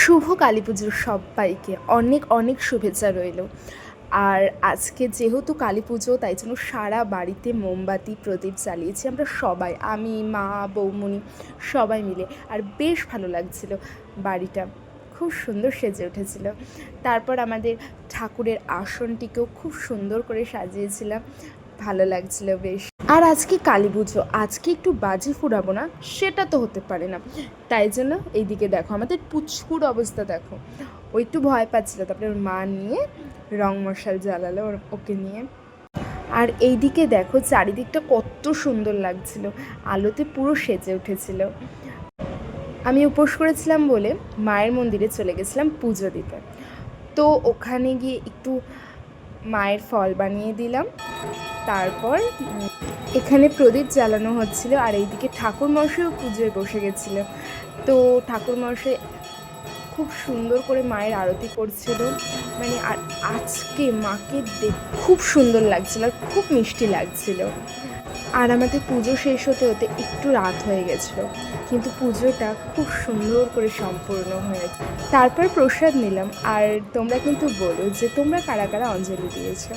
শুভ কালী পুজোর সব্বাইকে অনেক অনেক শুভেচ্ছা রইল। আর আজকে যেহেতু কালী পুজো, তাই জন্য সারা বাড়িতে মোমবাতি প্রদীপ জ্বালিয়েছি আমরা সবাই, আমি, মা, বৌমনি সবাই মিলে। আর বেশ ভালো লাগছিল, বাড়িটা খুব সুন্দর সেজে উঠেছিল। তারপর আমাদের ঠাকুরের আসনটিকেও খুব সুন্দর করে সাজিয়েছিলাম, ভালো লাগছিল বেশ। আর আজকে কালী পুজো, আজকে একটু বাজি ফুরাবো না সেটা তো হতে পারে না, তাই জন্য এইদিকে দেখো আমাদের পুচকুর অবস্থা দেখো। ও একটু ভয় পাচ্ছিলো, তারপরে ওর মা নিয়ে রং মশাল জ্বালালো ওকে নিয়ে। আর এইদিকে দেখো চারিদিকটা কত সুন্দর লাগছিল, আলোতে পুরো সেজে উঠেছিল। আমি উপোস করেছিলাম বলে মায়ের মন্দিরে চলে গেছিলাম পুজো দিতে। তো ওখানে গিয়ে একটু মায়ের ফল বানিয়ে দিলাম। তারপর এখানে প্রদীপ জ্বালানো হচ্ছিল, আর এইদিকে ঠাকুরমশাইও পুজোয় বসে গেছিলো। তো ঠাকুরমশাই খুব সুন্দর করে মায়ের আরতি করছিল, মানে আর আজকে মাকে খুব সুন্দর লাগছিল আর খুব মিষ্টি লাগছিল। আর আমাদের পুজো শেষ হতে হতে একটু রাত হয়ে গেছিলো, কিন্তু পুজোটা খুব সুন্দর করে সম্পূর্ণ হয়েছে। তারপর প্রসাদ নিলাম। আর তোমরা কিন্তু বলো যে তোমরা কারা কারা অঞ্জলি দিয়েছো।